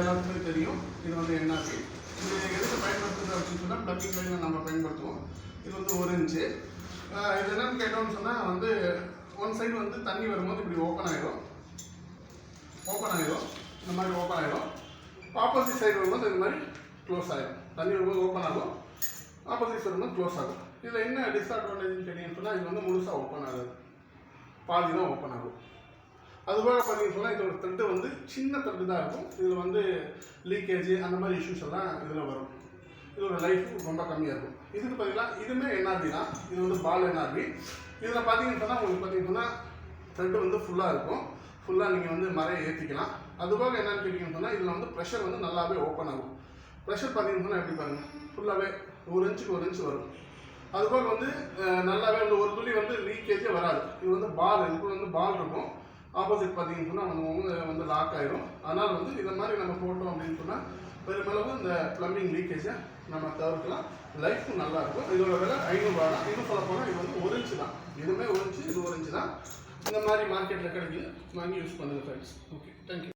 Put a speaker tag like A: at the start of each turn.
A: எல்லாத்துக்குமே தெரியும். இது வந்து என்ஆர்வி. இது எதுக்கு பயன்படுத்துறது அப்படின்னு சொன்னால் ப்ளக்கிங் லைனில் நம்ம பயன்படுத்துவோம். இது வந்து 1 இன்ச்சு. இது என்னன்னு கேட்டோம்னு சொன்னால் வந்து ஒன் சைடு வந்து தண்ணி வரும்போது இப்படி ஓப்பன் ஆகிடும். இந்த மாதிரி ஓப்பன் ஆகிடும். ஆப்போசிட் சைடு வரும்போது இந்த மாதிரி க்ளோஸ் ஆகிடும். தண்ணி வரும்போது ஓப்பன் ஆகும், ஆப்போசிட் சைடு வரும்போது க்ளோஸ் ஆகும். இதில் என்ன டிஸ்அட்வான்டேஜ்னு கேட்டீங்கன்னு சொன்னால் இது வந்து முழுசாக ஓப்பன் ஆகாது, பாதி தான் ஓப்பன் ஆகும். அதுபோக பார்த்தீங்கன்னு சொன்னால் இதோட த்ரெட்டு வந்து சின்ன த்ரெட்டு தான் இருக்கும். இதில் வந்து லீக்கேஜ் அந்த மாதிரி இஷ்யூஸ் எல்லாம் இதில் வரும். இதோட லைஃப் ரொம்ப கம்மியாக இருக்கும். இதுக்கு பார்த்தீங்கன்னா இதுவுமே என்ஆர்பி தான். இது வந்து பால் என்ஆர்பி. இதில் பார்த்தீங்கன்னு சொன்னால் உங்களுக்கு பார்த்தீங்கன்னா த்ரெட்டு வந்து ஃபுல்லாக இருக்கும். ஃபுல்லாக நீங்கள் வந்து மரையை ஏற்றிக்கலாம். அதுபோக என்னென்னு கேட்டிங்கன்னு சொன்னால் இதில் வந்து ப்ரெஷர் வந்து நல்லாவே ஓப்பன் ஆகும். ப்ரெஷர் பார்த்தீங்கன்னு சொன்னால் எப்படி பாருங்கள், ஃபுல்லாகவே 1 இன்ச்சுக்கு 1 இன்ச்சு வரும். அதுபோக வந்து நல்லாவே வந்து ஒரு துளி வந்து லீக்கேஜே வராது. இது வந்து பால், இதுக்குள்ள வந்து பால் இருக்கும். ஆப்போசிட் பார்த்தீங்கன்னு சொன்னால் அவங்க வந்து லாக் ஆகிடும். அதனால் வந்து இதை மாதிரி நம்ம போட்டோம் அப்படின்னு சொன்னால் பெருமளவு இந்த ப்ளம்பிங் லீக்கேஜை நம்ம தவிர்க்கலாம். லைஃப்பும் நல்லாயிருக்கும். இதோட விலை 500 ரூபா தான். இன்னும் சொல்ல போனால் இது வந்து 1 இன்ச்சு தான். இதுவுமே 1 இன்ச்சு, இது 1 இன்ச்சு தான். இந்த மாதிரி மார்க்கெட்டில் கிடைக்குது, வாங்கி யூஸ் பண்ணுங்கள் ஃப்ரெண்ட்ஸ். Okay, thank you.